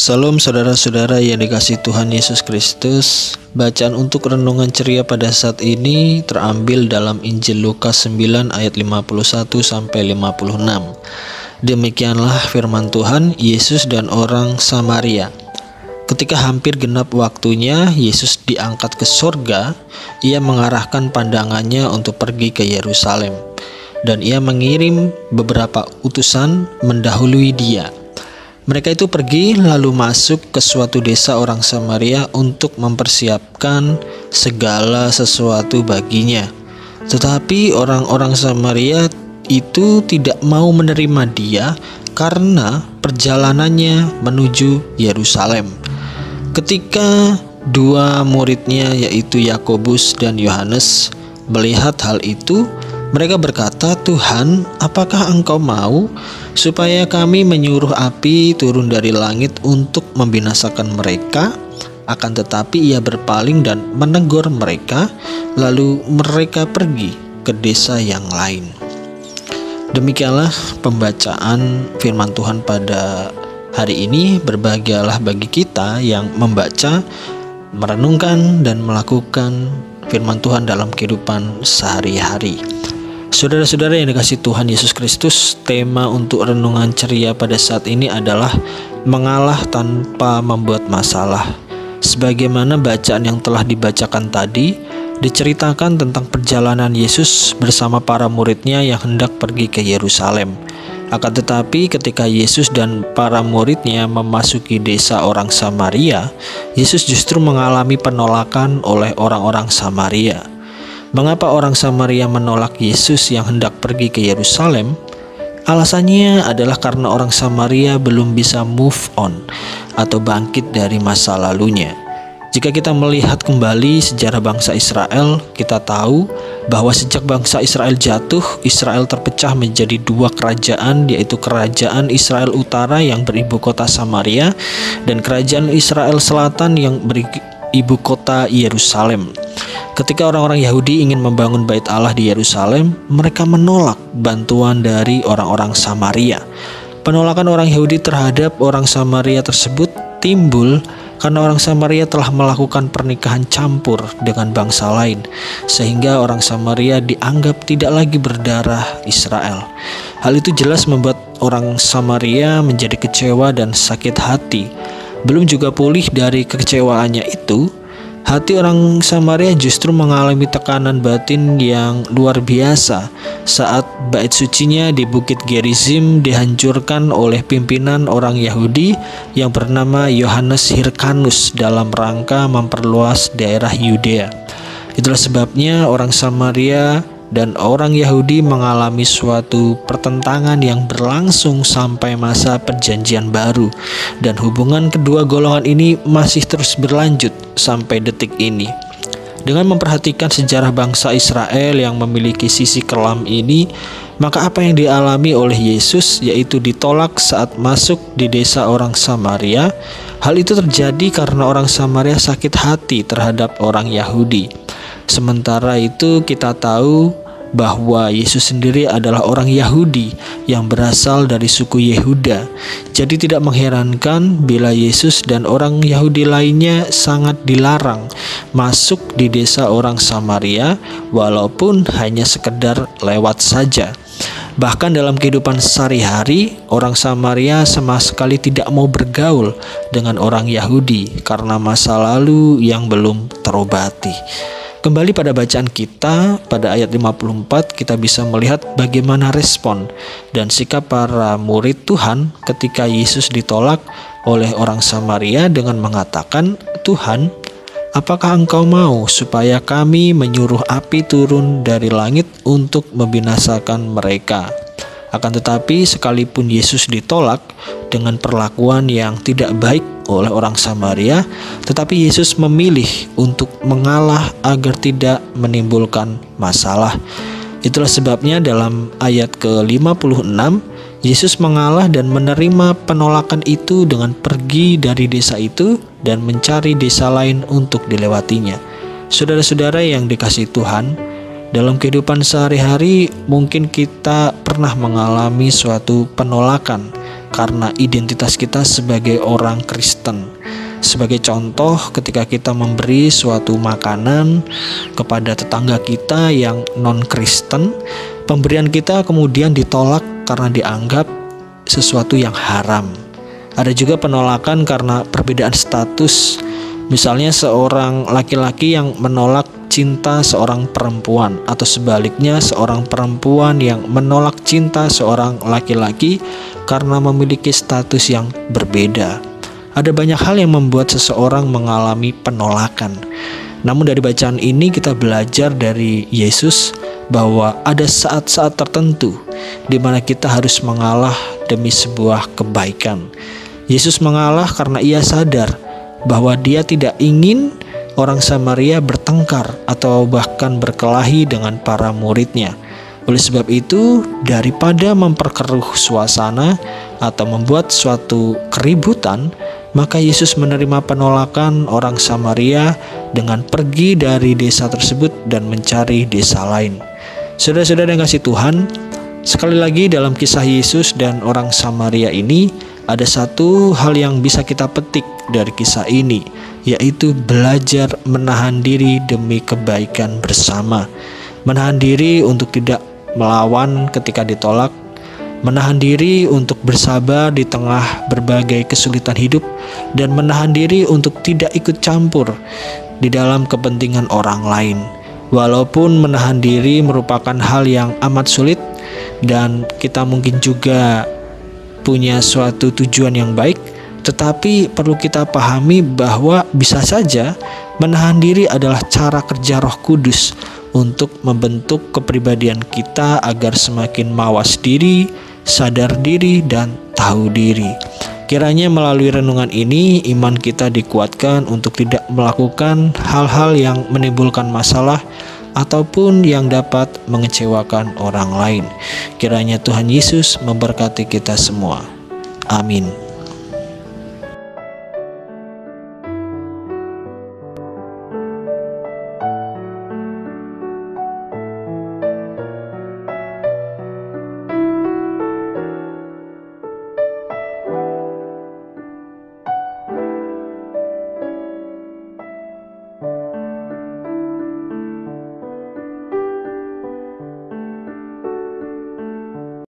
Salam saudara-saudara yang dikasihi Tuhan Yesus Kristus. Bacaan untuk renungan ceria pada saat ini terambil dalam Injil Lukas 9 ayat 51 sampai 56. Demikianlah firman Tuhan. Yesus dan orang Samaria. Ketika hampir genap waktunya Yesus diangkat ke surga, ia mengarahkan pandangannya untuk pergi ke Yerusalem, dan ia mengirim beberapa utusan mendahului dia. Mereka itu pergi lalu masuk ke suatu desa orang Samaria untuk mempersiapkan segala sesuatu baginya. Tetapi orang-orang Samaria itu tidak mau menerima dia karena perjalanannya menuju Yerusalem. Ketika dua muridnya yaitu Yakobus dan Yohanes melihat hal itu, mereka berkata, "Tuhan, apakah Engkau mau supaya kami menyuruh api turun dari langit untuk membinasakan mereka?" Akan tetapi ia berpaling dan menegur mereka, lalu mereka pergi ke desa yang lain. Demikianlah pembacaan firman Tuhan pada hari ini. Berbahagialah bagi kita yang membaca, merenungkan, dan melakukan firman Tuhan dalam kehidupan sehari-hari. Saudara-saudara yang dikasihi Tuhan Yesus Kristus, tema untuk renungan ceria pada saat ini adalah mengalah tanpa membuat masalah. Sebagaimana bacaan yang telah dibacakan tadi, diceritakan tentang perjalanan Yesus bersama para muridnya yang hendak pergi ke Yerusalem. Akan tetapi ketika Yesus dan para muridnya memasuki desa orang Samaria, Yesus justru mengalami penolakan oleh orang-orang Samaria. Mengapa orang Samaria menolak Yesus yang hendak pergi ke Yerusalem? Alasannya adalah karena orang Samaria belum bisa move on atau bangkit dari masa lalunya. Jika kita melihat kembali sejarah bangsa Israel, kita tahu bahwa sejak bangsa Israel jatuh, Israel terpecah menjadi dua kerajaan, yaitu kerajaan Israel Utara yang beribu kota Samaria dan kerajaan Israel Selatan yang beribu kota Yerusalem. Ketika orang-orang Yahudi ingin membangun bait Allah di Yerusalem, mereka menolak bantuan dari orang-orang Samaria. Penolakan orang Yahudi terhadap orang Samaria tersebut timbul karena orang Samaria telah melakukan pernikahan campur dengan bangsa lain, sehingga orang Samaria dianggap tidak lagi berdarah Israel. Hal itu jelas membuat orang Samaria menjadi kecewa dan sakit hati. Belum juga pulih dari kekecewaannya itu, hati orang Samaria justru mengalami tekanan batin yang luar biasa saat bait sucinya di Bukit Gerizim dihancurkan oleh pimpinan orang Yahudi yang bernama Yohanes Hirkanus dalam rangka memperluas daerah Yudea. Itulah sebabnya orang Samaria dan orang Yahudi mengalami suatu pertentangan yang berlangsung sampai masa perjanjian baru, dan hubungan kedua golongan ini masih terus berlanjut sampai detik ini. Dengan memperhatikan sejarah bangsa Israel yang memiliki sisi kelam ini, maka apa yang dialami oleh Yesus, yaitu ditolak saat masuk di desa orang Samaria, hal itu terjadi karena orang Samaria sakit hati terhadap orang Yahudi. Sementara itu kita tahu bahwa Yesus sendiri adalah orang Yahudi yang berasal dari suku Yehuda. Jadi tidak mengherankan bila Yesus dan orang Yahudi lainnya sangat dilarang masuk di desa orang Samaria, walaupun hanya sekedar lewat saja. Bahkan dalam kehidupan sehari-hari, orang Samaria sama sekali tidak mau bergaul dengan orang Yahudi karena masa lalu yang belum terobati. Kembali pada bacaan kita, pada ayat 54 kita bisa melihat bagaimana respon dan sikap para murid Tuhan ketika Yesus ditolak oleh orang Samaria dengan mengatakan, "Tuhan, apakah Engkau mau supaya kami menyuruh api turun dari langit untuk membinasakan mereka?" Akan tetapi sekalipun Yesus ditolak dengan perlakuan yang tidak baik oleh orang Samaria, tetapi Yesus memilih untuk mengalah agar tidak menimbulkan masalah. Itulah sebabnya dalam ayat ke-56, Yesus mengalah dan menerima penolakan itu dengan pergi dari desa itu dan mencari desa lain untuk dilewatinya. Saudara-saudara yang dikasihi Tuhan, dalam kehidupan sehari-hari mungkin kita pernah mengalami suatu penolakan karena identitas kita sebagai orang Kristen. Sebagai contoh, ketika kita memberi suatu makanan kepada tetangga kita yang non-Kristen, pemberian kita kemudian ditolak karena dianggap sesuatu yang haram. Ada juga penolakan karena perbedaan status. Misalnya seorang laki-laki yang menolak cinta seorang perempuan, atau sebaliknya seorang perempuan yang menolak cinta seorang laki-laki karena memiliki status yang berbeda. Ada banyak hal yang membuat seseorang mengalami penolakan. Namun dari bacaan ini kita belajar dari Yesus bahwa ada saat-saat tertentu di mana kita harus mengalah demi sebuah kebaikan. Yesus mengalah karena ia sadar bahwa dia tidak ingin orang Samaria bertengkar atau bahkan berkelahi dengan para muridnya. Oleh sebab itu, daripada memperkeruh suasana atau membuat suatu keributan, maka Yesus menerima penolakan orang Samaria dengan pergi dari desa tersebut dan mencari desa lain. Saudara-saudara yang kasih Tuhan, sekali lagi dalam kisah Yesus dan orang Samaria ini, ada satu hal yang bisa kita petik dari kisah ini, yaitu belajar menahan diri demi kebaikan bersama. Menahan diri untuk tidak melawan ketika ditolak, menahan diri untuk bersabar di tengah berbagai kesulitan hidup, dan menahan diri untuk tidak ikut campur di dalam kepentingan orang lain. Walaupun menahan diri merupakan hal yang amat sulit, dan kita mungkin juga punya suatu tujuan yang baik, tetapi perlu kita pahami bahwa bisa saja menahan diri adalah cara kerja Roh Kudus untuk membentuk kepribadian kita agar semakin mawas diri, sadar diri, dan tahu diri. Kiranya melalui renungan ini iman kita dikuatkan untuk tidak melakukan hal-hal yang menimbulkan masalah ataupun yang dapat mengecewakan orang lain. Kiranya Tuhan Yesus memberkati kita semua. Amin.